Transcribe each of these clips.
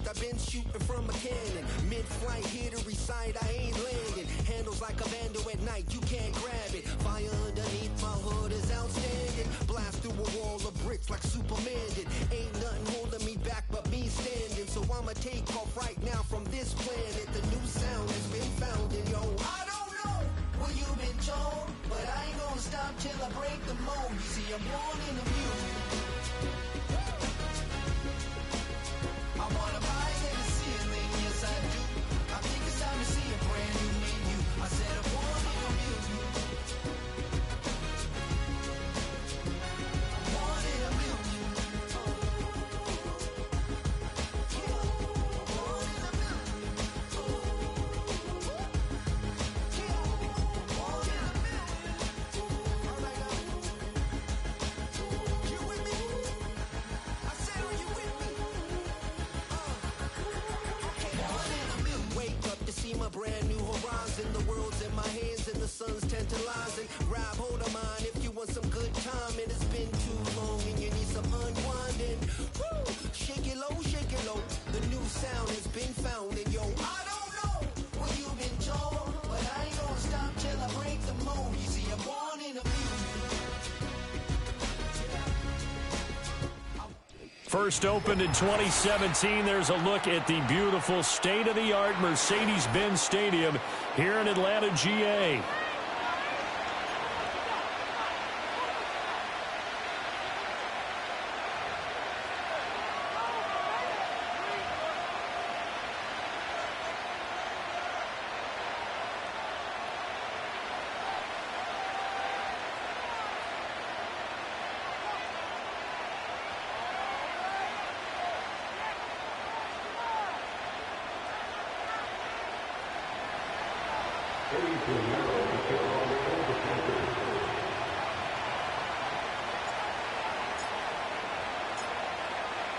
I've been shooting from a cannon. Mid-flight, here to recite, I ain't landing. Handles like a vandal at night, you can't grab it. Fire underneath my hood is outstanding. Blast through a wall of bricks like Superman did. Ain't nothing holding me back but me standing. So I'ma take off right now from this planet. The new sound has been found in yo. I don't know what you've been told, but I ain't gonna stop till I break the mold. You see, I'm born in the music. I wanna rise in the ceiling, yes I do. I think it's time to see a brand new menu. I said I'm born in the music. I'm born in the music. My brand new horizon, the world's in my hands and the sun's tantalizing. Grab hold of mine if you want some good time, and it's been too long and you need some unwinding. Woo! Shake it low, the new sound has been found, and yo, I don't know what you've been told, but I ain't gonna stop till I break the mold. You see, I'm born in the music. First opened in 2017. There's a look at the beautiful state-of-the-art Mercedes-Benz Stadium here in Atlanta, GA.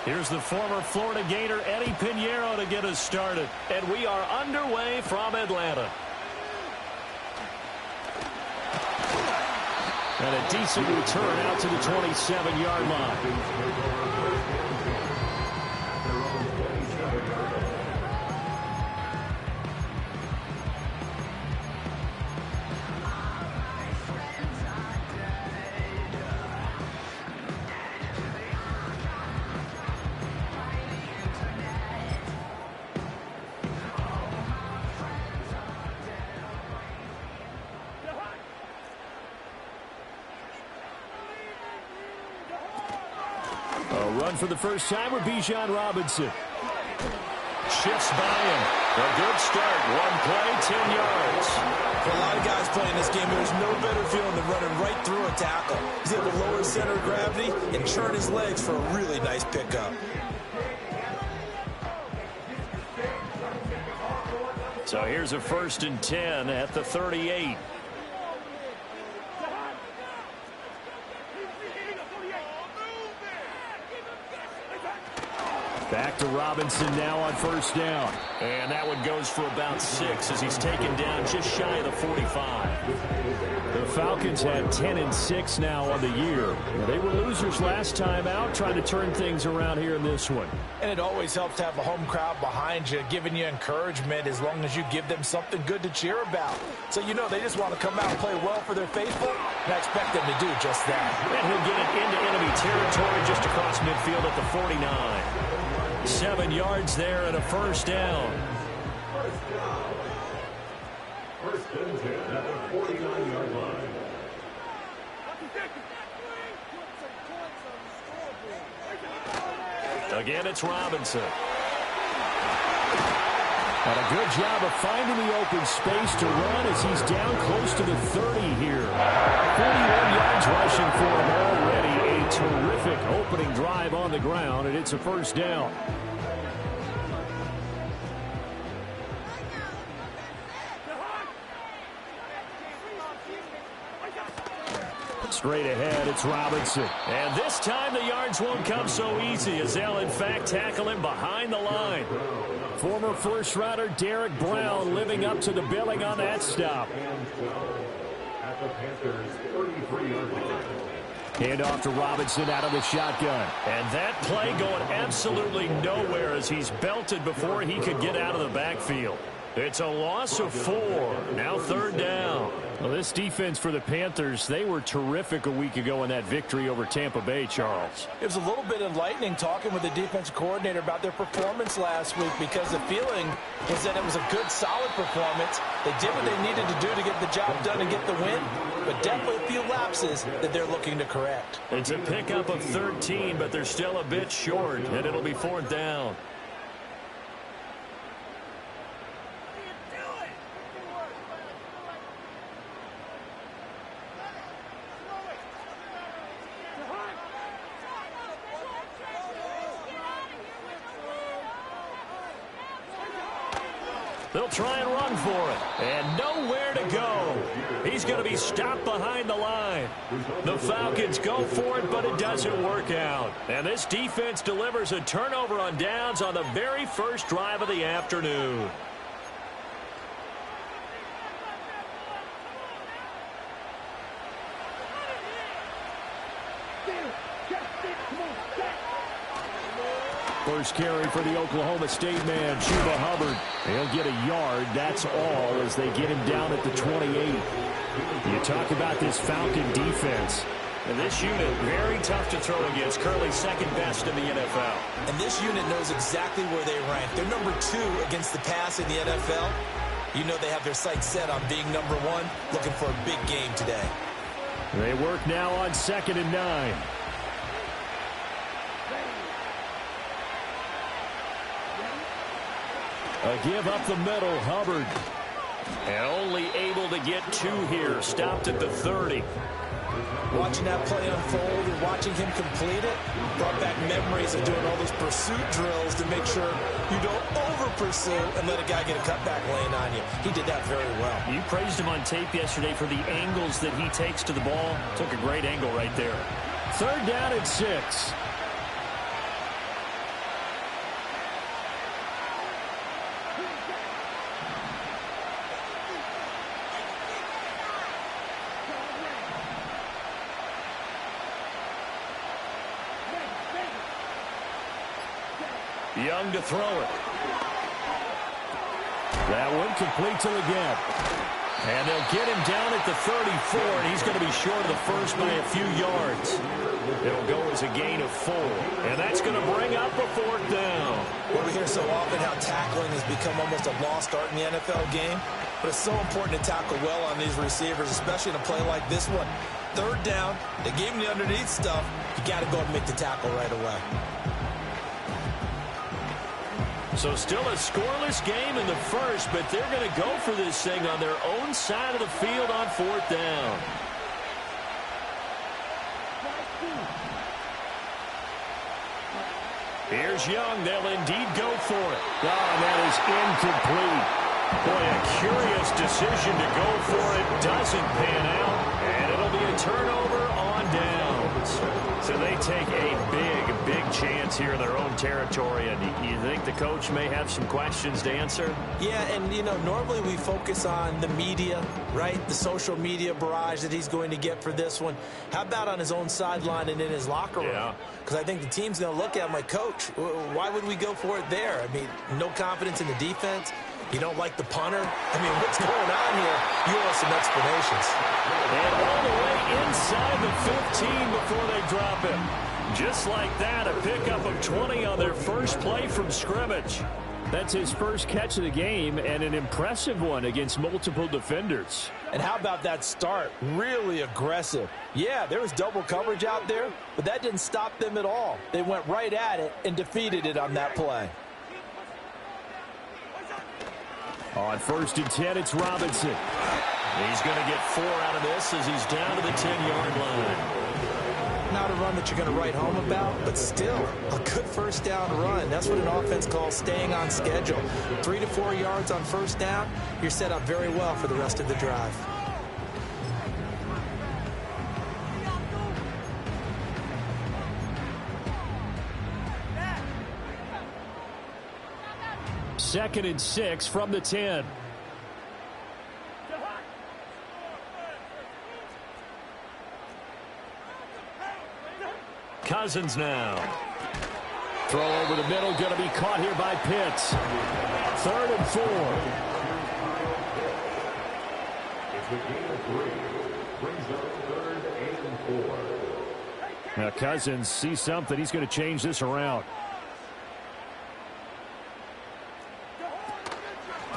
Here's the former Florida Gator Eddie Pinheiro to get us started. And we are underway from Atlanta. And a decent return out to the 27-yard line. Run for the first time with Bijan Robinson. Shifts by him. A good start. One play, 10 yards. For a lot of guys playing this game, there's no better feeling than running right through a tackle. He's able to lower his center of gravity and churn his legs for a really nice pickup. So here's a 1st and 10 at the 38. Back to Robinson now on 1st down. And that one goes for about 6 as he's taken down just shy of the 45. The Falcons had 10 and 6 now on the year. They were losers last time out, trying to turn things around here in this one. And it always helps to have a home crowd behind you, giving you encouragement as long as you give them something good to cheer about. So you know they just want to come out and play well for their faithful, and I expect them to do just that. And he'll get it into enemy territory just across midfield at the 49. 7 yards there and a 1st down. First and 10 at the 49-yard line. Again, it's Robinson. And a good job of finding the open space to run as he's down close to the 30 here. 41 yards rushing for him already. A terrific opening drive on the ground, and it's a 1st down. Straight ahead, it's Robinson. And this time the yards won't come so easy as they'll, in fact, tackle him behind the line. Former first-rounder Derek Brown living up to the billing on that stop. At the Panthers' 33-yard line. Hand off to Robinson out of the shotgun. And that play going absolutely nowhere as he's belted before he could get out of the backfield. It's a loss of 4. Now 3rd down. Well, this defense for the Panthers, they were terrific a week ago in that victory over Tampa Bay, Charles. It was a little bit enlightening talking with the defensive coordinator about their performance last week because the feeling was that it was a good, solid performance. They did what they needed to do to get the job done and get the win, but definitely a few lapses that they're looking to correct. It's a pickup of 13, but they're still a bit short, and it'll be 4th down. They'll try and run for it. And nowhere to go. He's going to be stopped behind the line. The Falcons go for it, but it doesn't work out. And this defense delivers a turnover on downs on the very first drive of the afternoon. First carry for the Oklahoma State man, Chuba Hubbard. He'll get a yard, that's all, as they get him down at the 28. You talk about this Falcon defense. And this unit, very tough to throw against. Currently second best in the NFL. And this unit knows exactly where they rank. They're number 2 against the pass in the NFL. You know they have their sights set on being number 1, looking for a big game today. They work now on 2nd and 9. A give up the middle, Hubbard. And only able to get 2 here. Stopped at the 30. Watching that play unfold and watching him complete it brought back memories of doing all those pursuit drills to make sure you don't over-pursue and let a guy get a cutback lane on you. He did that very well. You praised him on tape yesterday for the angles that he takes to the ball. Took a great angle right there. 3rd down and 6. Young to throw it. That one complete to the gap. And they'll get him down at the 34, and he's going to be short of the first by a few yards. It'll go as a gain of 4. And that's going to bring up a 4th down. Well, we hear so often how tackling has become almost a lost art in the NFL game. But it's so important to tackle well on these receivers, especially in a play like this one. 3rd down, they gave him the underneath stuff. You got to go and make the tackle right away. So still a scoreless game in the first, but they're going to go for this thing on their own side of the field on 4th down. Here's Young. They'll indeed go for it. Oh, that is incomplete. Boy, a curious decision to go for it. Doesn't pan out, and it'll be a turnover on downs. So they take a big chance here in their own territory. And you think the coach may have some questions to answer? Yeah, and, you know, normally we focus on the media, right? The social media barrage that he's going to get for this one. How about on his own sideline and in his locker room? Yeah. Because I think the team's going to look at him like, Coach, why would we go for it there? I mean, no confidence in the defense. You don't like the punter? I mean, what's going on here? You owe us some explanations. And all the way inside the 15 before they drop him. Just like that, a pickup of 20 on their first play from scrimmage. That's his first catch of the game, and an impressive one against multiple defenders. And how about that start? Really aggressive. Yeah, there was double coverage out there, but that didn't stop them at all. They went right at it and defeated it on that play. On 1st and 10, it's Robinson. He's going to get 4 out of this as he's down to the 10-yard line. Not a run that you're going to write home about, but still a good 1st down run. That's what an offense calls staying on schedule. 3 to 4 yards on 1st down, you're set up very well for the rest of the drive. Second and 6 from the 10. Cousins now. Throw over the middle, going to be caught here by Pitts. 3rd and 4. It's a gain of 3. Brings up 3rd and 4. Now Cousins sees something. He's going to change this around.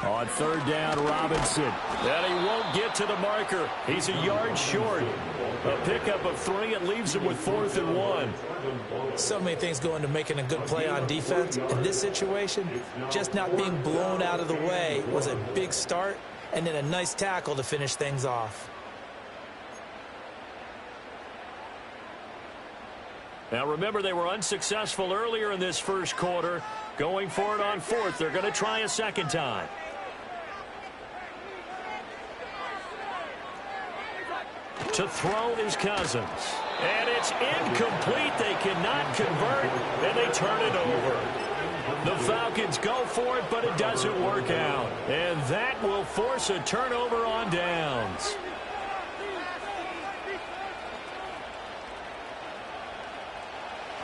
On 3rd down, Robinson. And he won't get to the marker. He's a yard short. A pickup of 3. It leaves him with 4th and 1. So many things go into making a good play on defense. In this situation, just not being blown out of the way was a big start, and then a nice tackle to finish things off. Now remember, they were unsuccessful earlier in this first quarter. Going for it on 4th. They're going to try a second time. To throw is Cousins. And it's incomplete. They cannot convert, and they turn it over. The Falcons go for it, but it doesn't work out. And that will force a turnover on downs.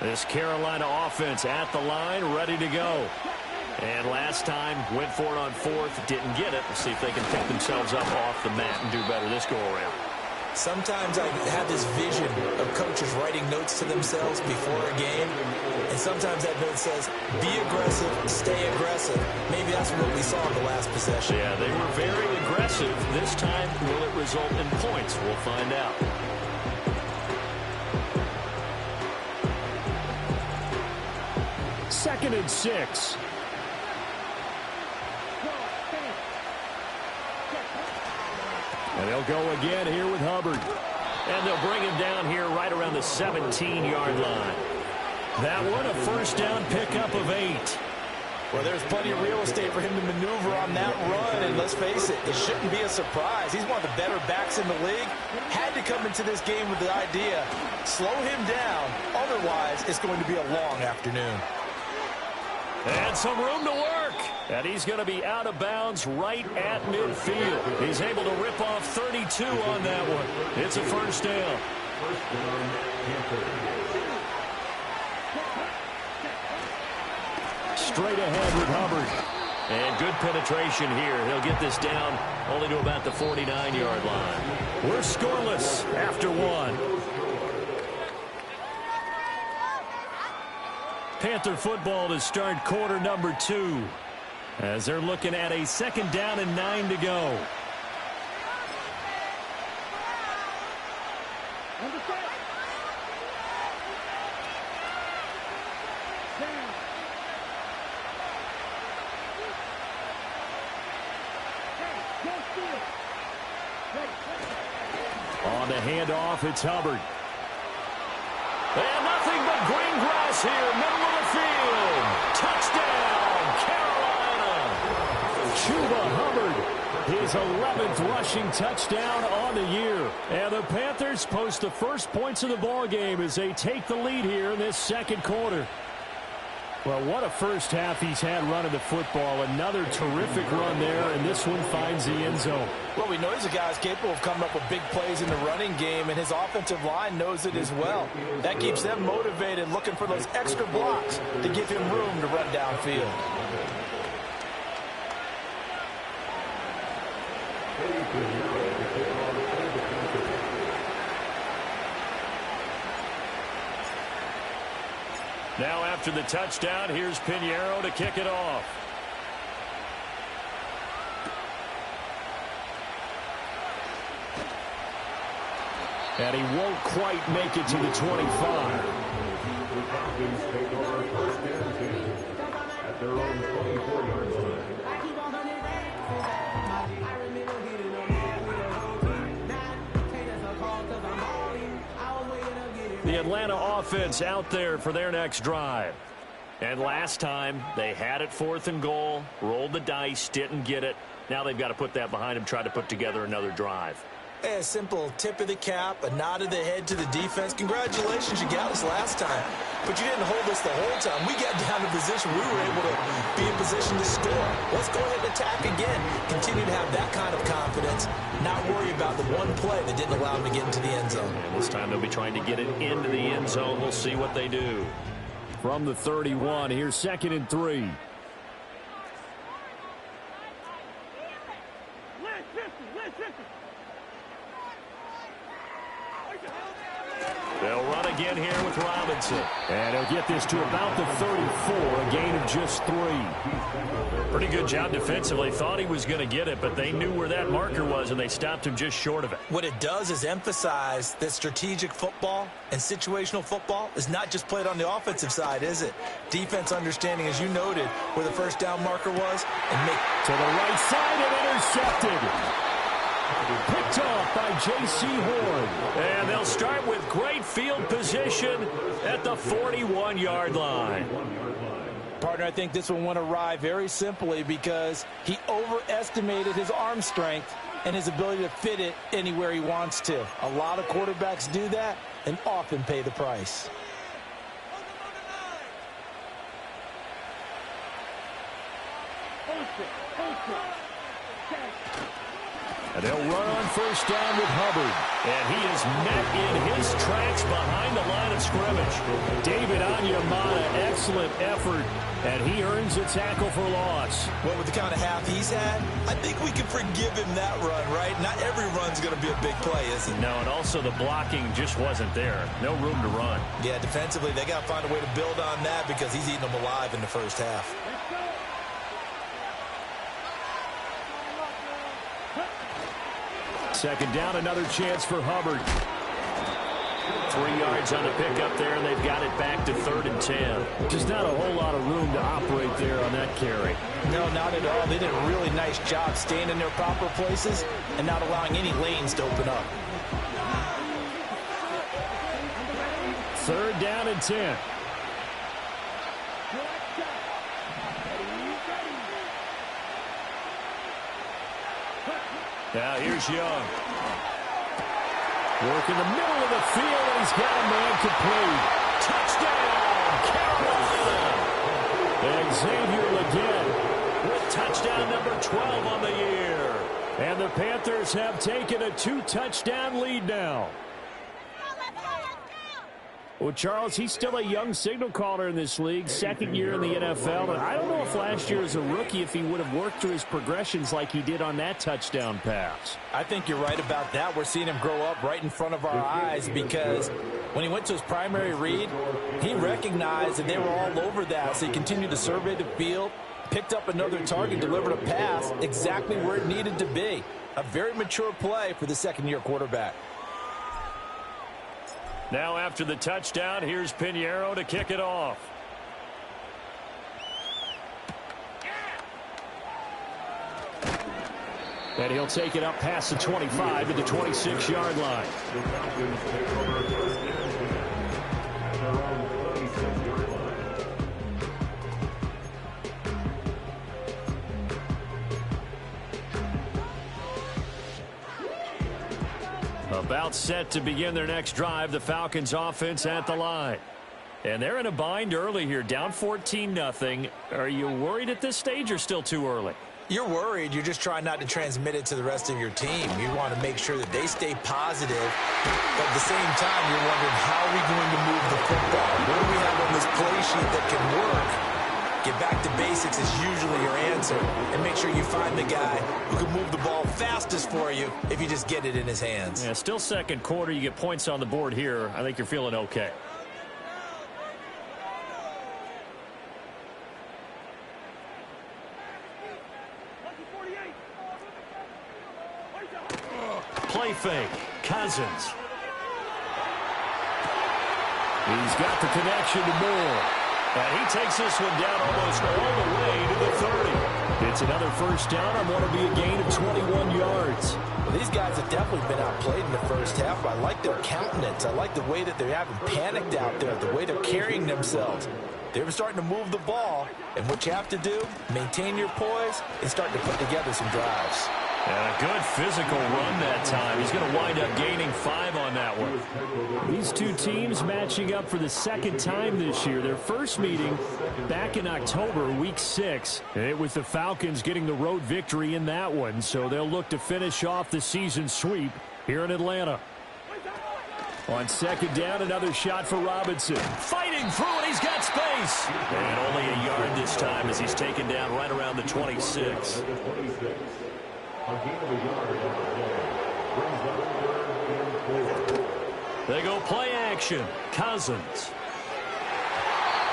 This Carolina offense at the line, ready to go. And last time, went for it on 4th, didn't get it. Let's see if they can pick themselves up off the mat and do better this go-around. Sometimes I have this vision of coaches writing notes to themselves before a game, and sometimes that note says, be aggressive, stay aggressive. Maybe that's what we saw in the last possession. Yeah, they were very aggressive. This time, will it result in points? We'll find out. Second and 6. And they'll go again here with Hubbard. And they'll bring him down here right around the 17-yard line. That one, a first down pickup of 8. Well, there's plenty of real estate for him to maneuver on that run, and let's face it, it shouldn't be a surprise. He's one of the better backs in the league. Had to come into this game with the idea, slow him down, otherwise it's going to be a long afternoon. And some room to work. And he's going to be out of bounds right at midfield. He's able to rip off 32 on that one. It's a first down. Straight ahead with Hubbard. And good penetration here. He'll get this down only to about the 49-yard line. We're scoreless after 1. Panther football to start quarter number 2. As they're looking at a 2nd down and 9 to go. On the handoff, it's Hubbard. And nothing but green grass here, middle of the field. Touchdown, Carolina. Chuba Hubbard, his 11th rushing touchdown on the year. And the Panthers post the first points of the ball game as they take the lead here in this second quarter. Well, what a first half he's had running the football. Another terrific run there, and this one finds the end zone. Well, we know he's a guy who's capable of coming up with big plays in the running game, and his offensive line knows it as well. That keeps them motivated, looking for those extra blocks to give him room to run downfield. Now after the touchdown, here's Pinheiro to kick it off. And he won't quite make it to the 25. The Falcons take over first and 10 at their own 24-yard line. The Atlanta offense out there for their next drive. And last time, they had it 4th and goal, rolled the dice, didn't get it. Now they've got to put that behind them, try to put together another drive. A simple tip of the cap, a nod of the head to the defense. Congratulations, you got us last time. But you didn't hold us the whole time. We got down to position. We were able to be in position to score. Let's go ahead and attack again. Continue to have that kind of confidence. Not worry about the one play that didn't allow them to get into the end zone. And this time they'll be trying to get it into the end zone. We'll see what they do. From the 31, here's 2nd and 3. They'll run again here with Robinson. And he'll get this to about the 34, a gain of just 3. Pretty good job defensively. Thought he was going to get it, but they knew where that marker was, and they stopped him just short of it. What it does is emphasize that strategic football and situational football is not just played on the offensive side, is it? Defense understanding, as you noted, where the first down marker was, and make to the right side and intercepted. Picked off by J.C. Horn. And they'll start with great field position at the 41-yard line. Partner, I think this one went awry very simply because he overestimated his arm strength and his ability to fit it anywhere he wants to. A lot of quarterbacks do that and often pay the price. And they'll run on first down with Hubbard. And he is met in his tracks behind the line of scrimmage. David Onyemata, excellent effort, and he earns a tackle for loss. Well, with the kind of half he's had, I think we can forgive him that run, right? Not every run's going to be a big play, is it? No, and also the blocking just wasn't there. No room to run. Yeah, defensively, they got to find a way to build on that because he's eating them alive in the first half. Second down, another chance for Hubbard. 3 yards on the pickup there, and they've got it back to 3rd and 10. Just not a whole lot of room to operate there on that carry. No, not at all. They did a really nice job staying in their proper places and not allowing any lanes to open up. 3rd down and 10. Now here's Young. Work in the middle of the field, and he's got a man complete. Touchdown, Carolina! And Xavier Legette with touchdown number 12 on the year. And the Panthers have taken a 2-touchdown lead now. Well, Charles, he's still a young signal caller in this league, 2nd year in the NFL. And I don't know if last year as a rookie, if he would have worked through his progressions like he did on that touchdown pass. I think you're right about that. We're seeing him grow up right in front of our eyes because when he went to his primary read, he recognized that they were all over that. So he continued to survey the field, picked up another target, delivered a pass exactly where it needed to be. A very mature play for the second-year quarterback. Now after the touchdown, here's Pinheiro to kick it off. And he'll take it up past the 25 to the 26-yard line. About set to begin their next drive, the Falcons offense at the line. And they're in a bind early here, down 14-0. Are you worried at this stage or still too early? You're worried. You're just trying not to transmit it to the rest of your team. You want to make sure that they stay positive. But at the same time, you're wondering, how are we going to move the football? What do we have on this play sheet that can work? Get back to basics is usually your answer. And make sure you find the guy who can move the ball fastest for you if you just get it in his hands. Yeah, still second quarter. You get points on the board here. I think you're feeling okay. Play fake. Cousins. He's got the connection to Moore. And he takes this one down almost all the way to the 30. It's another first down on what will be a gain of 21 yards. Well, these guys have definitely been outplayed in the first half. I like their countenance. I like the way that they haven't panicked out there, the way they're carrying themselves. They're starting to move the ball, and what you have to do, maintain your poise and start to put together some drives. And a good physical run that time. He's going to wind up gaining 5 on that one. These two teams matching up for the second time this year. Their first meeting back in October, week 6. It was the Falcons getting the road victory in that one, so they'll look to finish off the season sweep here in Atlanta. On second down, another shot for Robinson. Fighting through it, he's got space. And only a yard this time as he's taken down right around the 26. They go play action. Cousins.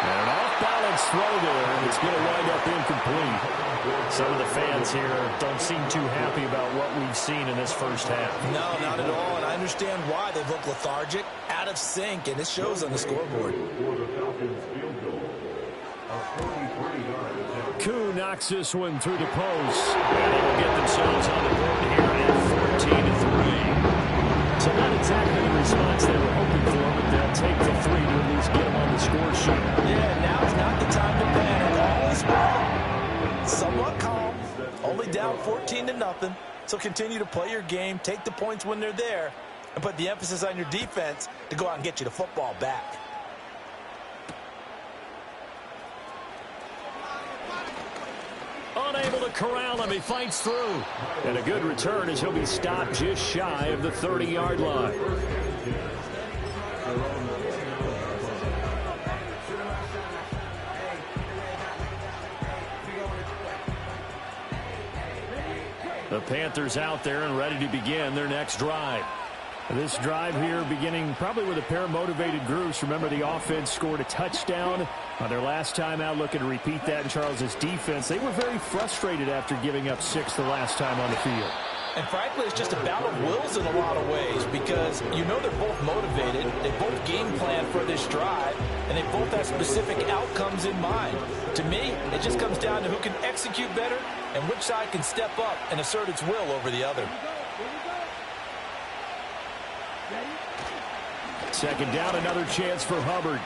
And an off-balance throw there, and it's going to wind up incomplete. Some of the fans here don't seem too happy about what we've seen in this first half. No, not at all, and I understand why. They've looked lethargic, out of sync, and it shows on the scoreboard. Koo knocks this one through the post. And they will get themselves on the board here at 14-3. So not exactly the response they were hoping for, but they'll take the 3 to at least get them on the score sheet. Yeah, now's not the time to panic. All is well. Somewhat calm. Only down 14-0. So continue to play your game, take the points when they're there, and put the emphasis on your defense to go out and get you the football back. Unable to corral him, he fights through. And a good return as he'll be stopped just shy of the 30-yard line. The Panthers out there and ready to begin their next drive. This drive here beginning probably with a pair of motivated groups. Remember, the offense scored a touchdown on their last time out, looking to repeat that in Charles' defense. They were very frustrated after giving up 6 the last time on the field. And frankly, it's just a battle of wills in a lot of ways because you know they're both motivated, they both game plan for this drive, and they both have specific outcomes in mind. To me, it just comes down to who can execute better and which side can step up and assert its will over the other. Second down, another chance for Hubbard.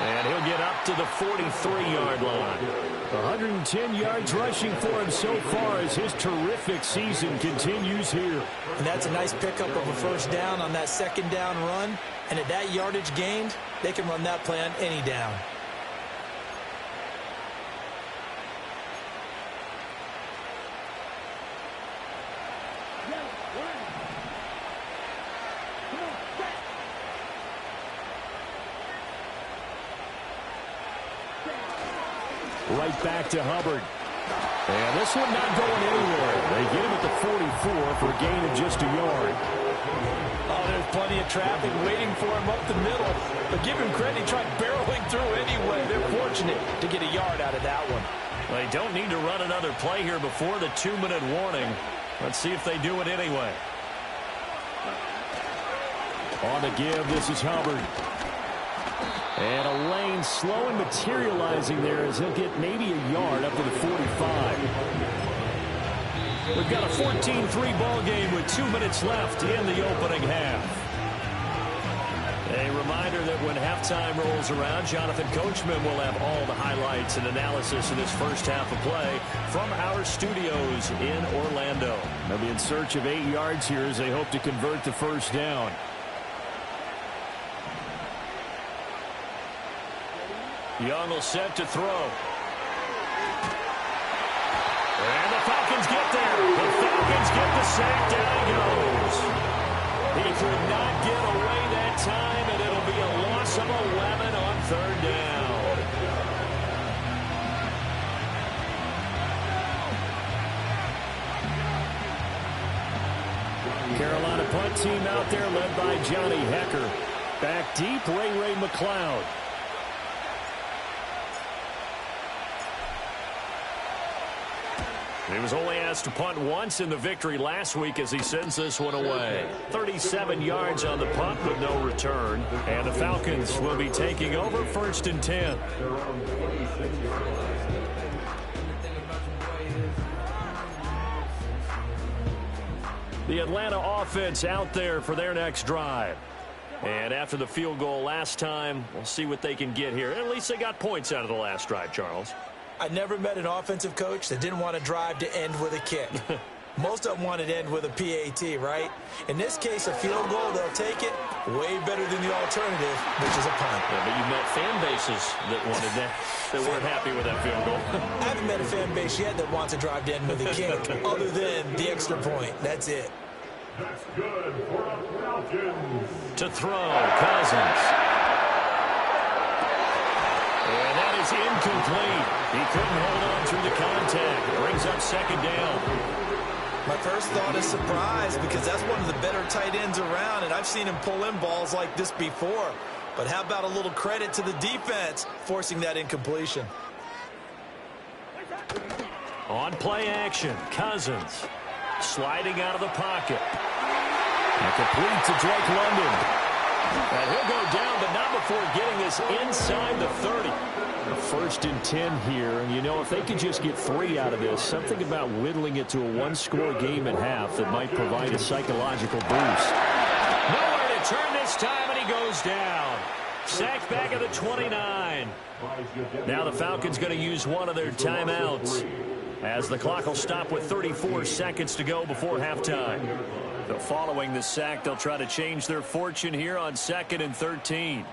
And he'll get up to the 43-yard line. 110 yards rushing for him so far as his terrific season continues here. And that's a nice pickup of a first down on that second down run. And at that yardage gained, they can run that play on any down. Right back to Hubbard. And this one not going anywhere. They get him at the 44 for a gain of just a yard. Oh, there's plenty of traffic waiting for him up the middle. But give him credit, he tried barreling through anyway. They're fortunate to get a yard out of that one. They don't need to run another play here before the 2-minute warning. Let's see if they do it anyway. On the give, this is Hubbard. And a lane slow and materializing there as he'll get maybe a yard up to the 45. We've got a 14-3 ball game with 2 minutes left in the opening half. A reminder that when halftime rolls around, Jonathan Coachman will have all the highlights and analysis of this first half of play from our studios in Orlando. They'll be in search of 8 yards here as they hope to convert the first down. Young will set to throw. And the Falcons get there. The Falcons get the sack. Down he goes. He could not get away that time, and it'll be a loss of 11 on third down. Carolina punt team out there led by Johnny Hecker. Back deep, Ray McLeod. He was only asked to punt once in the victory last week as he sends this one away. 37 yards on the punt with no return. And the Falcons will be taking over 1st and 10. The Atlanta offense out there for their next drive. And after the field goal last time, we'll see what they can get here. At least they got points out of the last drive, Charles. I never met an offensive coach that didn't want to drive to end with a kick. Most of them wanted to end with a PAT, right? In this case, a field goal, they'll take it way better than the alternative, which is a punt. Yeah, but you've met fan bases that wanted that weren't happy with that field goal. I haven't met a fan base yet that wants to drive to end with a kick, other than the extra point. That's it. That's good for the Falcons. To throw, Cousins. And that is incomplete. He couldn't hold on through the contact. Brings up second down. My first thought is surprise, because that's one of the better tight ends around, and I've seen him pull in balls like this before. But how about a little credit to the defense forcing that incompletion? On play action, Cousins sliding out of the pocket. And complete to Drake London. And he'll go down, but not before getting this inside the 30. A 1st and 10 here, and you know, if they could just get 3 out of this, something about whittling it to a one-score game at half that might provide a psychological boost. Nowhere to turn this time, and he goes down. Sacked back at the 29. Now the Falcons going to use one of their timeouts, as the clock will stop with 34 seconds to go before halftime. So following the sack, they'll try to change their fortune here on 2nd and 13.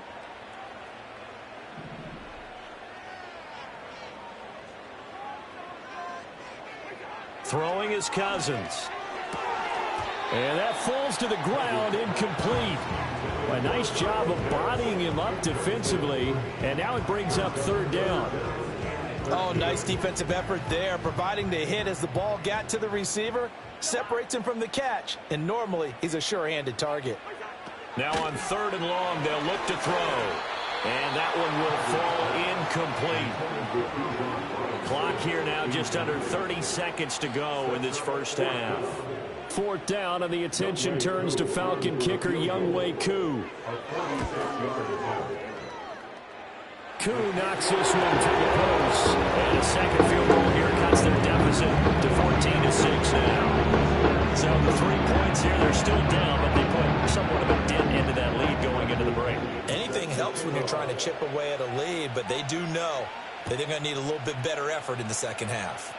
Throwing is Cousins. And that falls to the ground, incomplete. A nice job of bodying him up defensively, and now it brings up 3rd down. Oh, nice defensive effort there, providing the hit as the ball got to the receiver, separates him from the catch, and normally he's a sure-handed target. Now on 3rd and long, they'll look to throw, and that one will fall incomplete. Clock here now just under 30 seconds to go in this first half. 4th down, and the attention turns to Falcon kicker Younghoe Koo. Koo knocks this one to the post. And a second field goal here cuts their deficit to 14-6 now. So the 3 points here, they're still down, but they put somewhat of a dent into that lead going into the break. Anything helps when you're trying to chip away at a lead, but they do know that they're going to need a little bit better effort in the second half.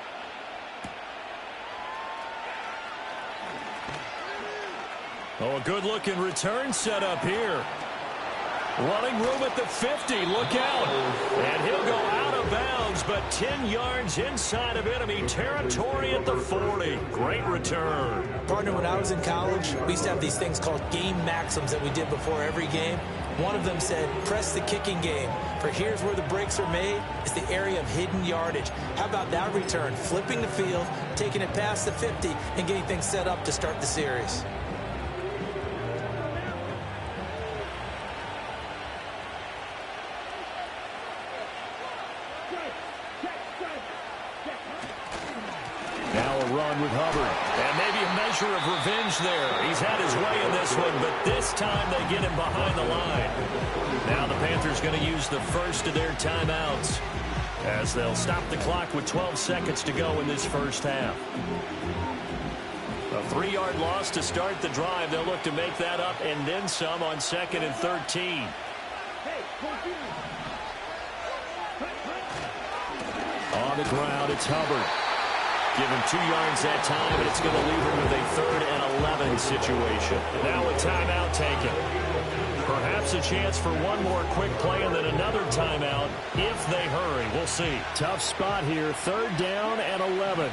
Oh, a good-looking return set up here. Running room at the 50. Look out. And he'll go out of bounds, but 10 yards inside of enemy territory at the 40. Great return. Partner, when I was in college, we used to have these things called game maxims that we did before every game. One of them said, press the kicking game, for here's where the breaks are made. It's the area of hidden yardage. How about that return? Flipping the field, taking it past the 50, and getting things set up to start the series. With Hubbard. And maybe a measure of revenge there. He's had his way in this one, but this time they get him behind the line. Now the Panthers going to use the first of their timeouts, as they'll stop the clock with 12 seconds to go in this first half. A 3-yard loss to start the drive. They'll look to make that up and then some on 2nd and 13. On the ground, it's Hubbard. Give him 2 yards that time, and it's going to leave him with a 3rd and 11 situation. Now a timeout taken. Perhaps a chance for one more quick play and then another timeout if they hurry. We'll see. Tough spot here. 3rd down and 11.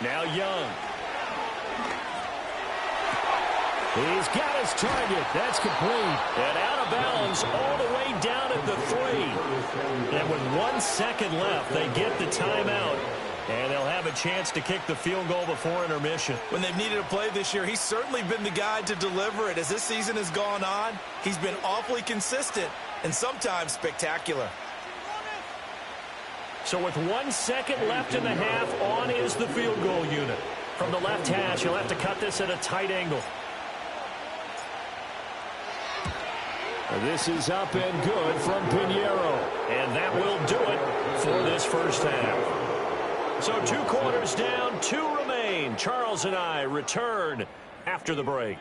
Now Young. He's got his target. That's complete. And out of bounds all the way down at the 3. And with 1 second left, they get the timeout. And they'll have a chance to kick the field goal before intermission. When they've needed a play this year, he's certainly been the guy to deliver it. As this season has gone on, he's been awfully consistent and sometimes spectacular. So with 1 second left in the half, on is the field goal unit. From the left hash, he'll have to cut this at a tight angle. This is up and good from Pinheiro. And that will do it for this first half. So 2 quarters down, 2 remain. Charles and I return after the break.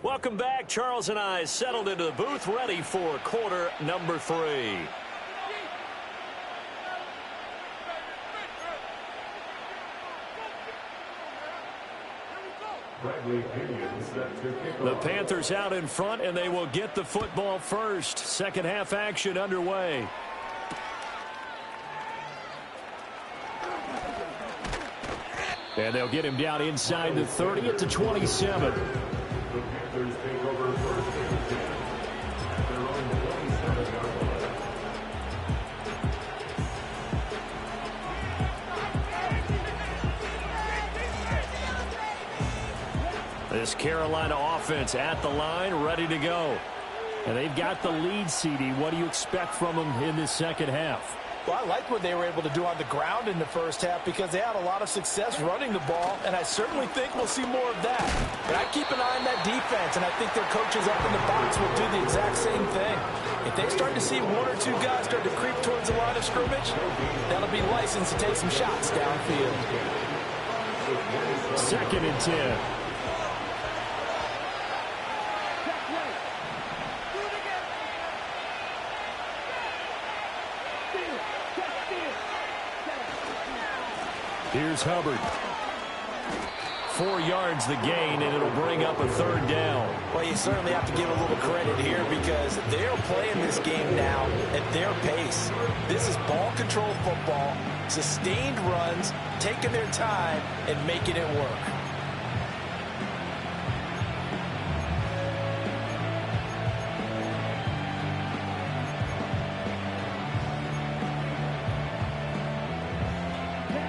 Welcome back. Charles and I settled into the booth, ready for quarter number 3. The Panthers out in front, and they will get the football first. Second half action underway. And they'll get him down inside the 30 at the 27. The Panthers take over first and 10 at their own 27-yard line. This Carolina offense at the line, ready to go. And they've got the lead, CD. What do you expect from them in this second half? Well, I like what they were able to do on the ground in the first half because they had a lot of success running the ball, and I certainly think we'll see more of that. But I keep an eye on that defense, and I think their coaches up in the box will do the exact same thing. If they start to see 1 or 2 guys start to creep towards the line of scrimmage, that'll be licensed to take some shots downfield. Second and 10. Here's Hubbard. 4 yards the gain, and it'll bring up a 3rd down. Well, you certainly have to give a little credit here because they're playing this game now at their pace. This is ball control football, sustained runs, taking their time, and making it work.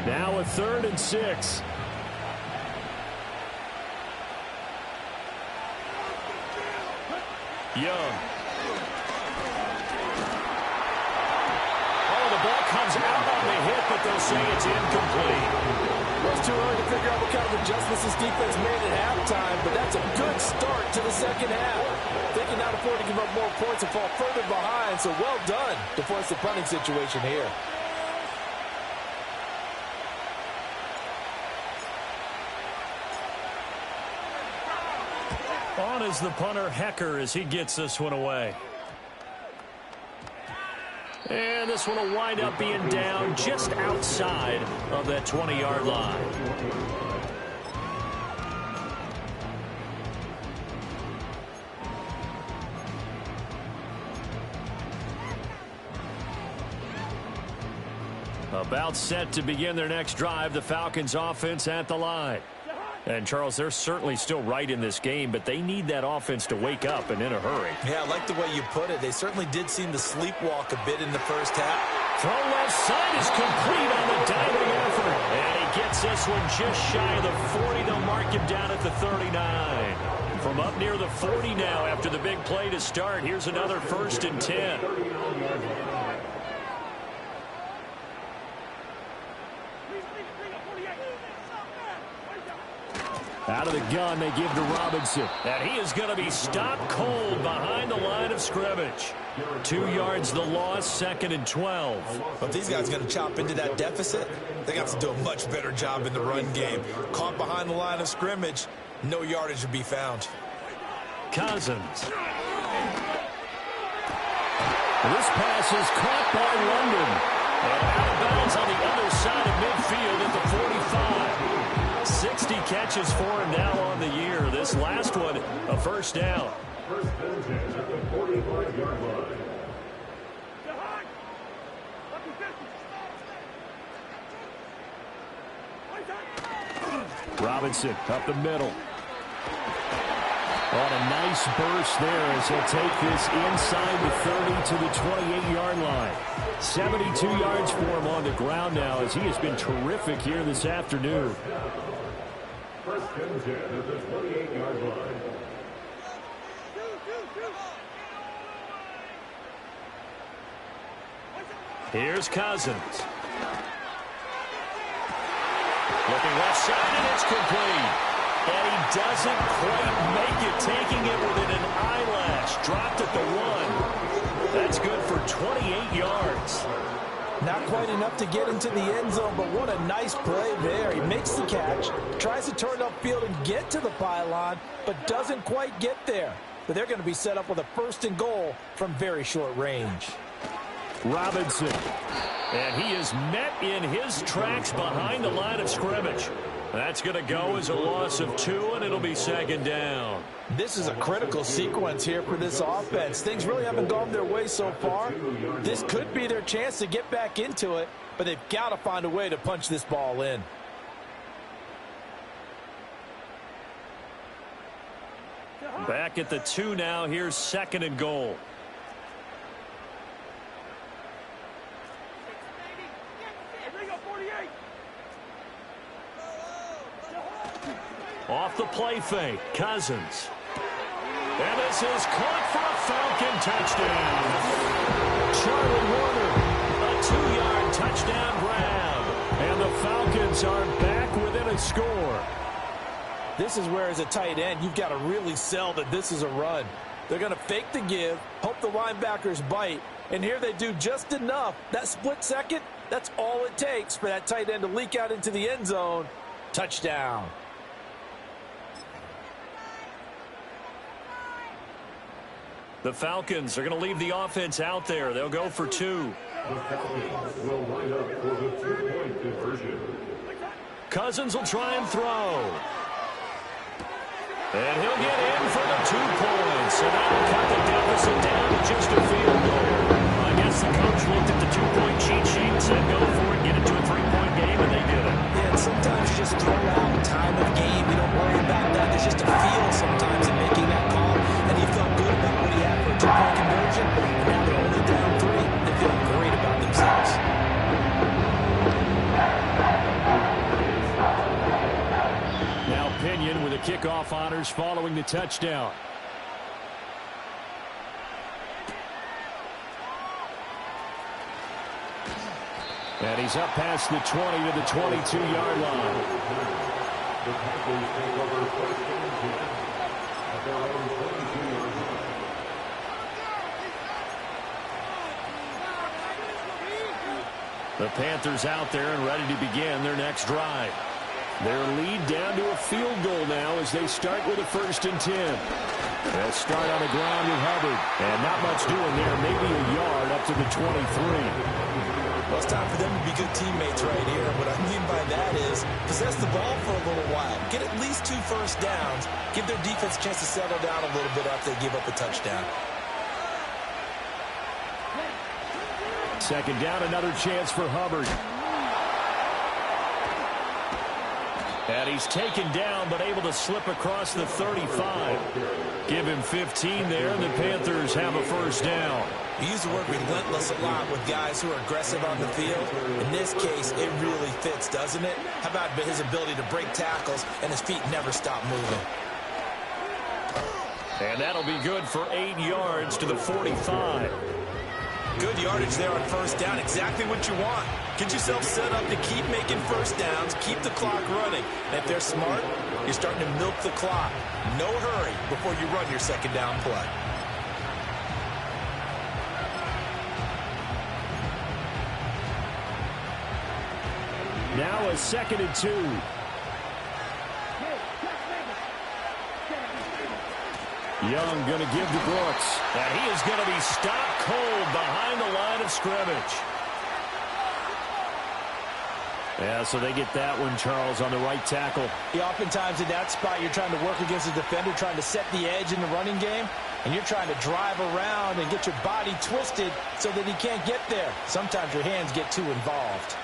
Now a 3rd and 6. Young. Oh, the ball comes out on the hit, but they'll say it's incomplete. Well, it's too early to figure out what kind of adjustments this defense made at halftime, but that's a good start to the second half. They cannot afford to give up more points and fall further behind, so well done to force the punting situation here. On is the punter, Hecker, as he gets this one away. And this one will wind up being down just outside of that 20-yard line. About set to begin their next drive, the Falcons offense at the line. And, Charles, they're certainly still right in this game, but they need that offense to wake up and in a hurry. Yeah, I like the way you put it. They certainly did seem to sleepwalk a bit in the first half. Throw left side is complete on the diving effort. And he gets this one just shy of the 40. They'll mark him down at the 39. From up near the 40 now after the big play to start. Here's another 1st and 10. Out of the gun, they give to Robinson. And he is going to be stopped cold behind the line of scrimmage. 2 yards the loss, 2nd and 12. If these guys are going to chop into that deficit, they got to do a much better job in the run game. Caught behind the line of scrimmage, no yardage to be found. Cousins. This pass is caught by London. And out of bounds on the other side of midfield at the 45. 60 catches for him now on the year. This last one, a 1st down. 1st and 10 at the 45-yard line. Robinson up the middle. On a nice burst there as he'll take this inside the 30 to the 28-yard line. 72 yards for him on the ground now as he has been terrific here this afternoon. 1st and 10 at the 28-yard line. Here's Cousins. Looking left side, and it's complete. And he doesn't quite make it, taking it within an eyelash. Dropped at the 1. That's good for 28 yards. Not quite enough to get into the end zone, but what a nice play there. He makes the catch, tries to turn upfield and get to the pylon, but doesn't quite get there. But they're going to be set up with a 1st and goal from very short range. Robinson. And he is met in his tracks behind the line of scrimmage. That's going to go as a loss of 2, and it'll be 2nd down. This is a critical sequence here for this offense. Things really haven't gone their way so far. This could be their chance to get back into it, but they've got to find a way to punch this ball in. Back at the 2 now. Here's 2nd and goal. Off the play fake, Cousins. And this is caught for a Falcon touchdown. Charlie Warner. A 2-yard touchdown grab. And the Falcons are back within a score. This is where, as a tight end, you've got to really sell that this is a run. They're going to fake the give, hope the linebackers bite, and here they do just enough. That split second, that's all it takes for that tight end to leak out into the end zone. Touchdown. The Falcons are going to leave the offense out there. They'll go for 2. The Falcons will line up for the 2-point conversion. Cousins will try and throw. And he'll get in for the 2 points. And that will cut the deficit down to just a field goal. I guess the coach looked at the 2-point cheat sheet and said, go for it, get it to a 3-point game, and they did it. Yeah, and sometimes just throw out time of game. You don't worry about that. There's just a feel sometimes in making that call. And he felt good about what he had for a 2-point conversion. And now they're only down 3. They're feeling great about themselves. Now Pinion with the kickoff honors following the touchdown. And he's up past the 20 to the 22-yard line. The Packers take over 1st and 10 at their own 22-yard line. The Panthers out there and ready to begin their next drive. Their lead down to a field goal now as they start with a 1st and 10. They'll start on the ground with Hubbard. And not much doing there, maybe a yard up to the 23. Well, it's time for them to be good teammates right here. What I mean by that is possess the ball for a little while. Get at least 2 first downs. Give their defense a chance to settle down a little bit after they give up a touchdown. 2nd down, another chance for Hubbard. And he's taken down but able to slip across the 35. Give him 15 there, and the Panthers have a 1st down. He used the word relentless a lot with guys who are aggressive on the field. In this case, it really fits, doesn't it? How about his ability to break tackles and his feet never stop moving? And that'll be good for 8 yards to the 45. Good yardage there on 1st down. Exactly what you want. Get yourself set up to keep making 1st downs, keep the clock running. And if they're smart, you're starting to milk the clock. No hurry before you run your 2nd down play. Now a 2nd and 2. Young going to give to Brooks. And he is going to be stopped cold behind the line of scrimmage. Yeah, so they get that one, Charles, on the right tackle. Yeah, oftentimes in that spot, you're trying to work against a defender, trying to set the edge in the running game, and you're trying to drive around and get your body twisted so that he can't get there. Sometimes your hands get too involved.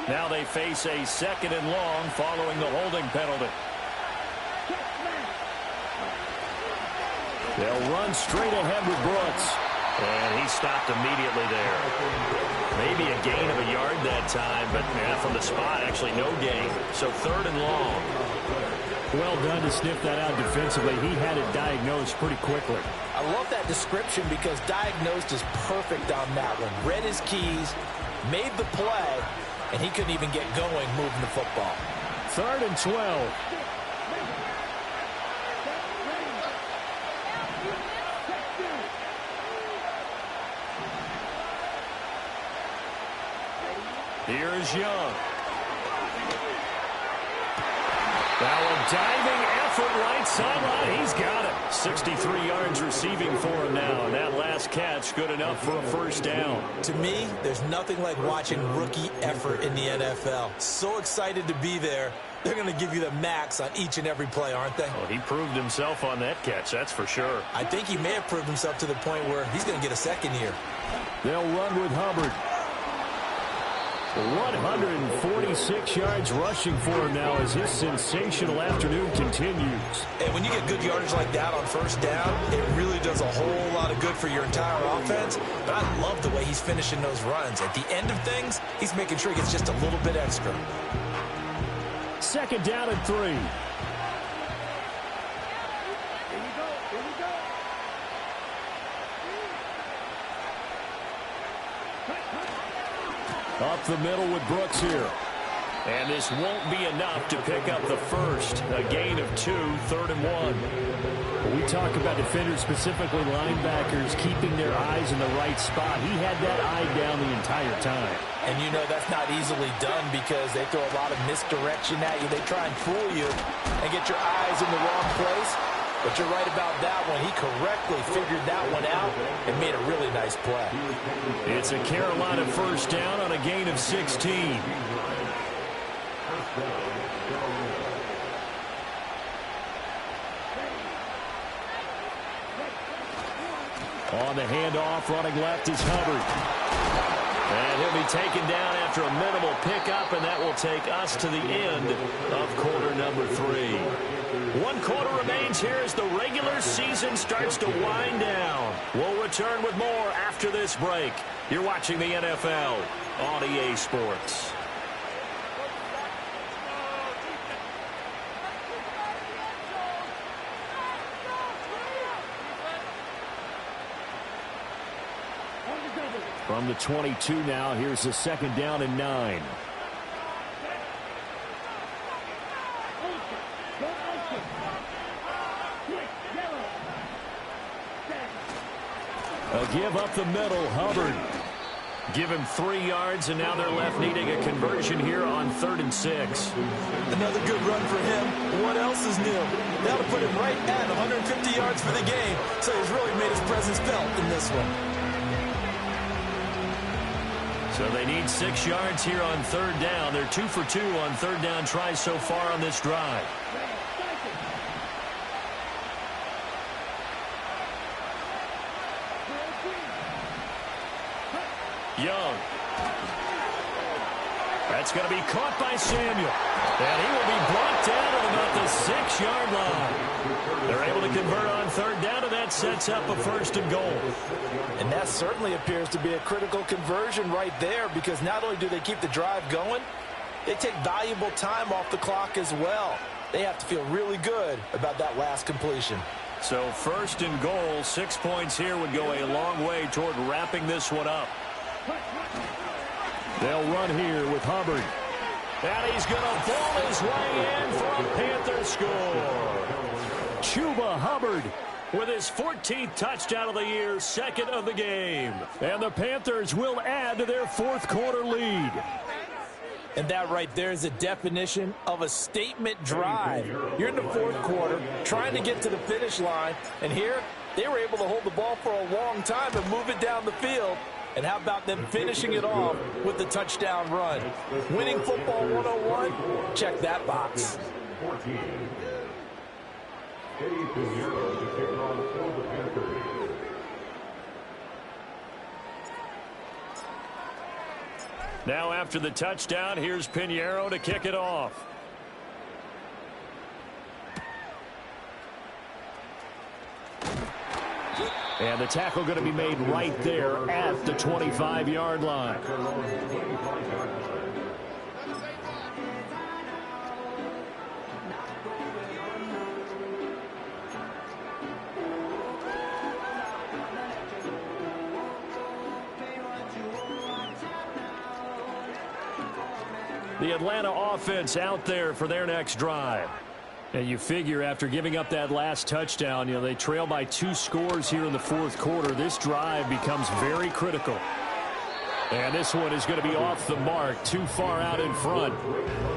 Now they face a 2nd and long following the holding penalty. They'll run straight ahead with Brooks. And he stopped immediately there. Maybe a gain of a yard that time, but from the spot, actually no gain. So 3rd and long. Well done to sniff that out defensively. He had it diagnosed pretty quickly. I love that description because diagnosed is perfect on that one. Read his keys, made the play, and he couldn't even get going moving the football. 3rd and 12. Here's Young. Now a diving effort right sideline. He's got it. 63 yards receiving for him now. And that last catch good enough for a first down. To me, there's nothing like watching rookie effort in the NFL. So excited to be there. They're going to give you the max on each and every play, aren't they? Well, he proved himself on that catch, that's for sure. I think he may have proved himself to the point where he's going to get a second here. They'll run with Hubbard. 146 yards rushing for him now as his sensational afternoon continues. And when you get good yardage like that on first down, it really does a whole lot of good for your entire offense. But I love the way he's finishing those runs. At the end of things, he's making sure he gets just a little bit extra. 2nd down and 3. Up the middle with Brooks here. And this won't be enough to pick up the first. A gain of 2, 3rd and 1. We talk about defenders, specifically linebackers, keeping their eyes in the right spot. He had that eye down the entire time. And you know that's not easily done because they throw a lot of misdirection at you. They try and fool you and get your eyes in the wrong place. But you're right about that one. He correctly figured that one out and made a really nice play. It's a Carolina first down on a gain of 16. On the handoff, running left is Hubbard. And he'll be taken down after a minimal pickup, and that will take us to the end of quarter number 3. 1 quarter remains here as the regular season starts to wind down. We'll return with more after this break. You're watching the NFL on EA Sports. From the 22 now, here's the 2nd down and 9. A give up the middle, Hubbard. Give him 3 yards, and now they're left needing a conversion here on 3rd and 6. Another good run for him. What else is new? That'll put him right at 150 yards for the game, so he's really made his presence felt in this one. So they need 6 yards here on 3rd down. They're 2 for 2 on 3rd down tries so far on this drive. Young. That's going to be caught by Samuel. And he will be brought down at about the 6-yard line. They're able to convert on 3rd down, and that sets up a 1st and goal. And that certainly appears to be a critical conversion right there because not only do they keep the drive going, they take valuable time off the clock as well. They have to feel really good about that last completion. So 1st and goal, 6 points here would go a long way toward wrapping this one up. They'll run here with Hubbard. And he's going to ball his way in for a Panther score. Chuba Hubbard with his 14th touchdown of the year, 2nd of the game. And the Panthers will add to their 4th quarter lead. And that right there is a definition of a statement drive. You're in the 4th quarter, trying to get to the finish line. And here, they were able to hold the ball for a long time and move it down the field. And how about them finishing it off with the touchdown run? Winning football 101, check that box. Now after the touchdown, here's Pinheiro to kick it off. And the tackle going to be made right there at the 25-yard line. The Atlanta offense out there for their next drive. And you figure after giving up that last touchdown, they trail by 2 scores here in the fourth quarter. This drive becomes very critical. And this one is going to be off the mark, too far out in front.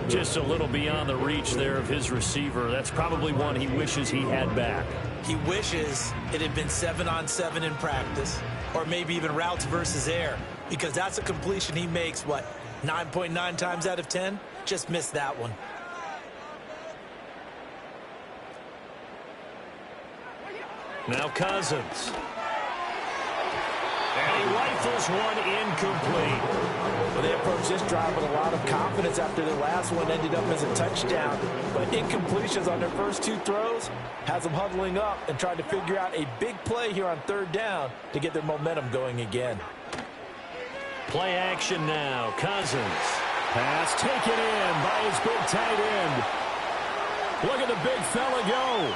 Just a little beyond the reach there of his receiver. That's probably one he wishes he had back. He wishes it had been 7-on-7 in practice, or maybe even routes versus air, because that's a completion he makes, 9.9 times out of 10? Just missed that one. Now Cousins. And he rifles one incomplete. Well, they approached this drive with a lot of confidence after their last one ended up as a touchdown. But incompletions on their first 2 throws has them huddling up and trying to figure out a big play here on 3rd down to get their momentum going again. Play action now. Cousins. Pass taken in by his big tight end. Look at the big fella go.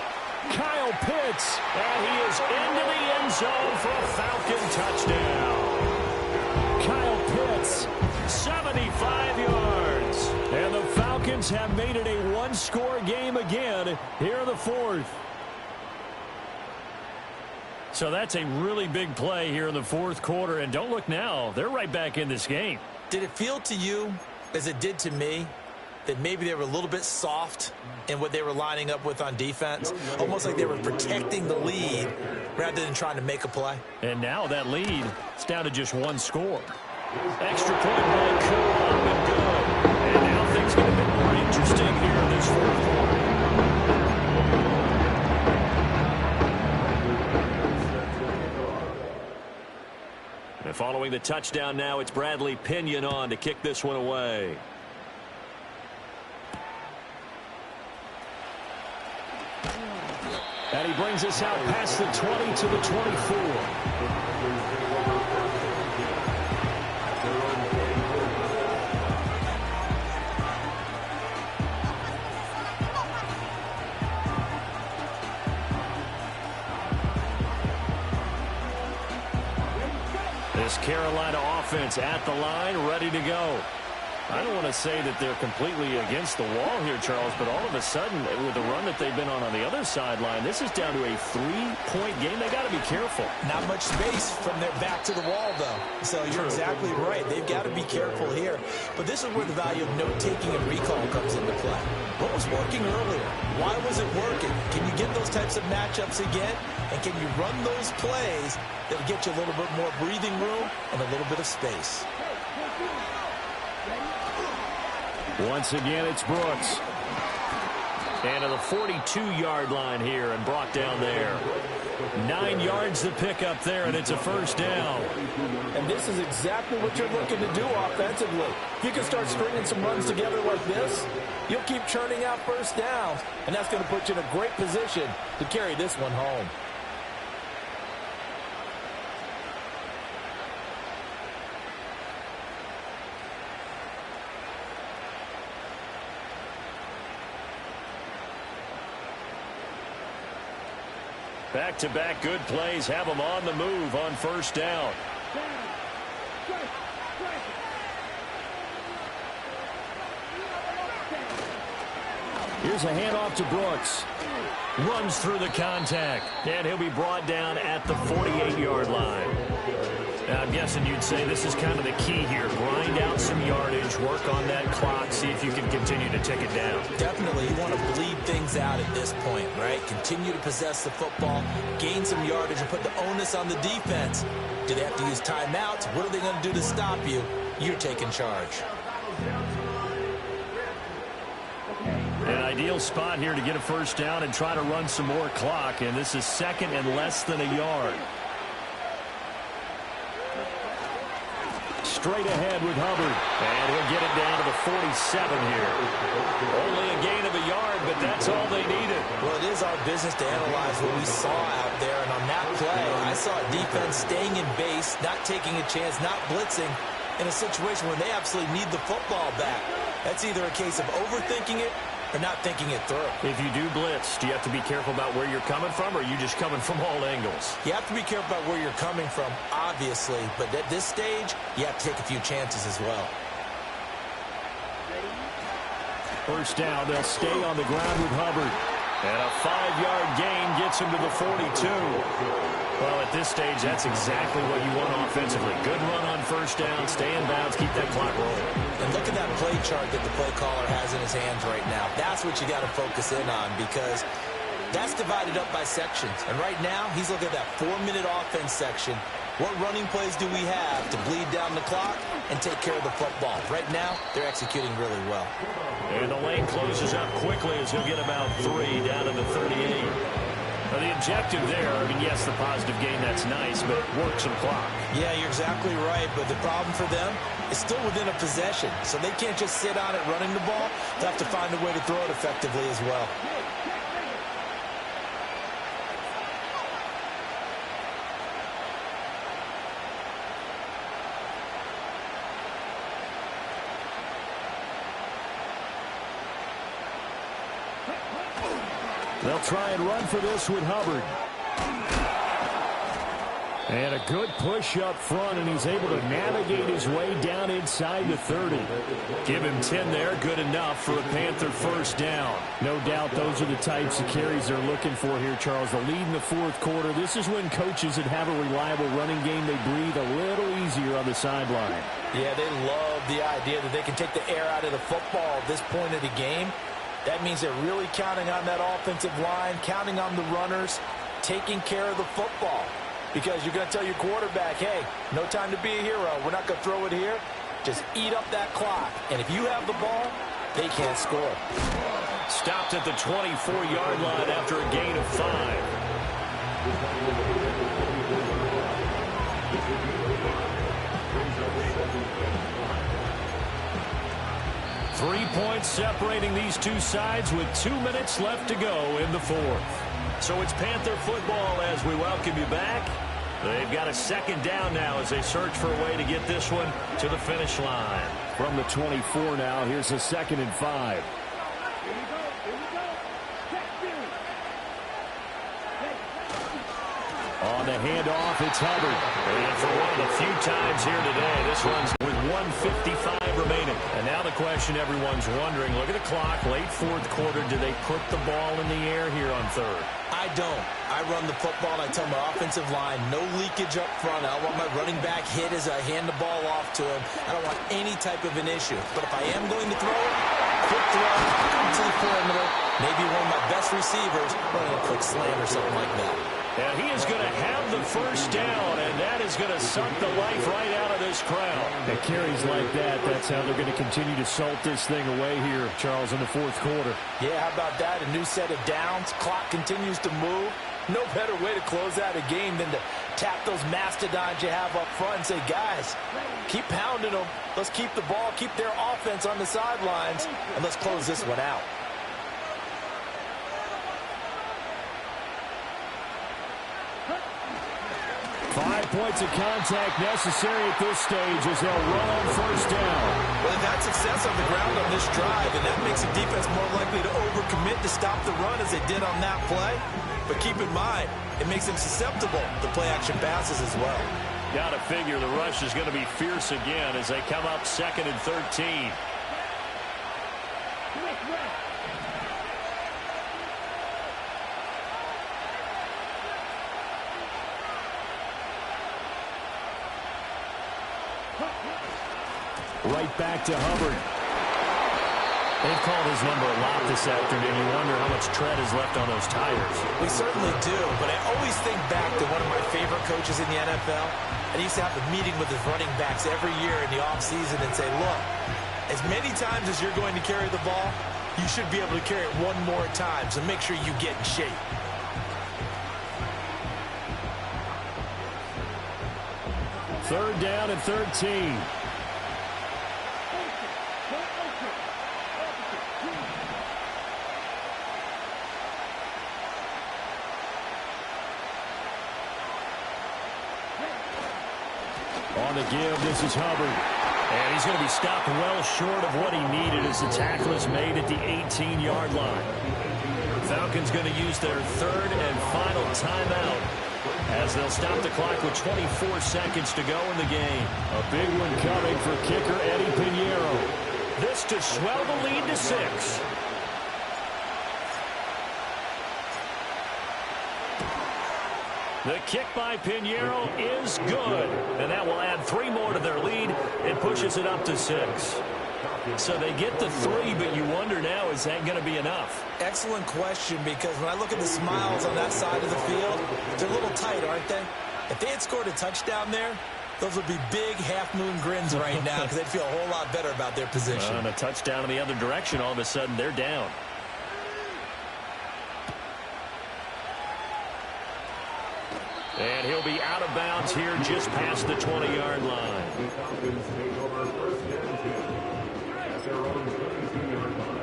Kyle Pitts, and he is into the end zone for a Falcon touchdown. Kyle Pitts, 75 yards. And the Falcons have made it a 1-score game again here in the 4th. So that's a really big play here in the 4th quarter. And don't look now, they're right back in this game. Did it feel to you, as it did to me, that maybe they were a little bit soft in what they were lining up with on defense? Almost like they were protecting the lead rather than trying to make a play. And now that lead is down to just 1 score. Extra point by Cool up and good. And now things get a bit more interesting here in this 4th quarter. And following the touchdown now, it's Bradley Pinion on to kick this one away. And he brings us out past the 20 to the 24. This Carolina offense at the line, ready to go. I don't want to say that they're completely against the wall here, Charles, but all of a sudden, with the run that they've been on the other sideline, this is down to a 3-point game. They got to be careful. Not much space from their back to the wall, though. So you're exactly right. They've got to be careful here. But this is where the value of note-taking and recall comes into play. What was working earlier? Why was it working? Can you get those types of matchups again? And can you run those plays that'll get you a little bit more breathing room and a little bit of space? Once again, it's Brooks. And to the 42-yard line here and brought down there. 9 yards to pick up there, and it's a 1st down. And this is exactly what you're looking to do offensively. If you can start stringing some runs together like this, you'll keep churning out 1st downs, and that's going to put you in a great position to carry this one home. Back-to-back good plays have them on the move on 1st down. Here's a handoff to Brooks. Runs through the contact, and he'll be brought down at the 48-yard line. Now, I'm guessing you'd say this is kind of the key here. Grind out some yardage, work on that clock, see if you can continue to tick it down. Definitely. You want to bleed things out at this point, right? Continue to possess the football, gain some yardage, and put the onus on the defense. Do they have to use timeouts? What are they going to do to stop you? You're taking charge. An ideal spot here to get a 1st down and try to run some more clock, and this is 2nd and less than a yard. Straight ahead with Hubbard, and he'll get it down to the 47 here. Only a gain of a yard, but that's all they needed. Well, it is our business to analyze what we saw out there, and on that play, I saw a defense staying in base, not taking a chance, not blitzing, in a situation where they absolutely need the football back. That's either a case of overthinking it or not thinking it through. If you do blitz, do you have to be careful about where you're coming from, or are you just coming from all angles? You have to be careful about where you're coming from, obviously, but at this stage, you have to take a few chances as well. Ready? First down, they'll stay on the ground with Hubbard. And a 5-yard gain gets him to the 42. Well, at this stage, that's exactly what you want offensively. Good run on first down, stay in bounds, keep that clock rolling. And look at that play chart that the play caller has in his hands right now. That's what you got to focus in on, because that's divided up by sections. And right now, he's looking at that 4-minute offense section. What running plays do we have to bleed down the clock and take care of the football? Right now, they're executing really well. And the lane closes up quickly as he'll get about 3 down to the 38. Now, the objective there, I mean, yes, the positive gain, that's nice, but work some clock. Yeah, you're exactly right, but the problem for them is still within a possession, so they can't just sit on it running the ball. They have to find a way to throw it effectively as well. They'll try and run for this with Hubbard. And a good push up front, and he's able to navigate his way down inside the 30. Give him 10 there, good enough for a Panther first down. No doubt those are the types of carries they're looking for here, Charles. The lead in the fourth quarter. This is when coaches that have a reliable running game, they breathe a little easier on the sideline. Yeah, they love the idea that they can take the air out of the football at this point of the game. That means they're really counting on that offensive line, counting on the runners, taking care of the football. Because you're going to tell your quarterback, hey, no time to be a hero. We're not going to throw it here. Just eat up that clock. And if you have the ball, they can't score. Stopped at the 24-yard line after a gain of 5. 3 points separating these two sides with 2 minutes left to go in the fourth. So it's Panther football as we welcome you back. They've got a second down now as they search for a way to get this one to the finish line. From the 24 now, here's a 2nd and 5. On the handoff, it's Hubbard. And for one of the few times here today, this runs with 1:55 remaining. And now the question everyone's wondering, look at the clock, late fourth quarter, do they put the ball in the air here on third? I don't. I run the football, and I tell my offensive line, no leakage up front. I don't want my running back hit as I hand the ball off to him. I don't want any type of an issue. But if I am going to throw it, quick throw, come to the perimeter, maybe one of my best receivers running a quick slant or something like that. And he is going to have the first down, and that is going to suck the life right out of this crowd. At carries like that, that's how they're going to continue to salt this thing away here, Charles, in the fourth quarter. Yeah, how about that? A new set of downs. Clock continues to move. No better way to close out a game than to tap those mastodons you have up front and say, guys, keep pounding them. Let's keep the ball, keep their offense on the sidelines, and let's close this one out. Five points of contact necessary at this stage as they'll run on first down. Well, they've had success on the ground on this drive, and that makes the defense more likely to overcommit to stop the run as they did on that play. But keep in mind, it makes them susceptible to play-action passes as well. Got to figure the rush is going to be fierce again as they come up 2nd and 13. Right back to Hubbard. They've called his number a lot this afternoon. You wonder how much tread is left on those tires. We certainly do, but I always think back to one of my favorite coaches in the NFL. And he used to have a meeting with his running backs every year in the offseason and say, look, as many times as you're going to carry the ball, you should be able to carry it one more time, so make sure you get in shape. Third down and 13. On the give, this is Hubbard. And he's going to be stopped well short of what he needed as the tackle is made at the 18-yard line. Falcons going to use their third and final timeout as they'll stop the clock with 24 seconds to go in the game. A big one coming for kicker Eddie Pinheiro. This to swell the lead to 6. The kick by Pinheiro is good, and that will add 3 more to their lead and pushes it up to 6. So they get the 3, but you wonder now, is that going to be enough? Excellent question, because when I look at the smiles on that side of the field, they're a little tight, aren't they? If they had scored a touchdown there, those would be big half-moon grins right now because they'd feel a whole lot better about their position. And a touchdown in the other direction, all of a sudden they're down. And he'll be out of bounds here just past the 20-yard line. The Falcons take over first and 10 at their own 22-yard line.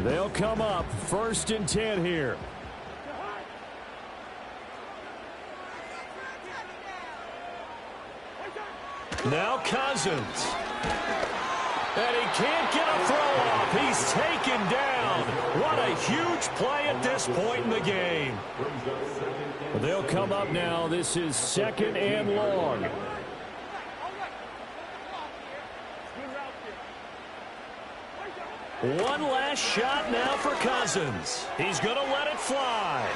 They'll come up 1st and 10 here. Now Cousins. And he can't get a throw off. He's taken down. What a huge play at this point in the game. They'll come up now. This is 2nd and long. One last shot now for Cousins. He's going to let it fly.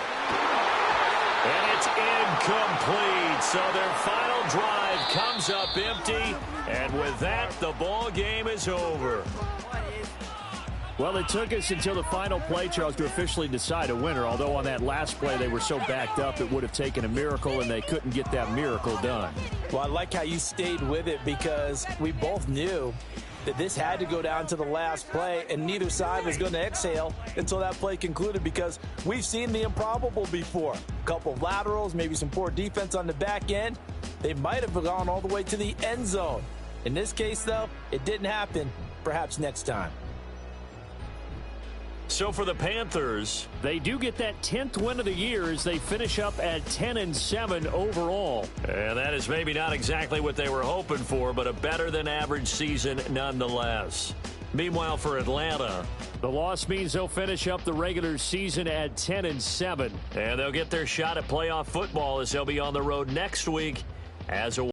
And it's incomplete. So their final drive comes up empty. And with that, the ball game is over. Well, it took us until the final play, Charles, to officially decide a winner. Although on that last play they were so backed up it would have taken a miracle, and they couldn't get that miracle done. Well, I like how you stayed with it because we both knew that this had to go down to the last play, and neither side was going to exhale until that play concluded because we've seen the improbable before. A couple of laterals, maybe some poor defense on the back end. They might have gone all the way to the end zone. In this case, though, it didn't happen. Perhaps next time. So for the Panthers, they do get that 10th win of the year as they finish up at 10-7 overall. And that is maybe not exactly what they were hoping for, but a better than average season nonetheless. Meanwhile, for Atlanta, the loss means they'll finish up the regular season at 10-7. And they'll get their shot at playoff football as they'll be on the road next week as a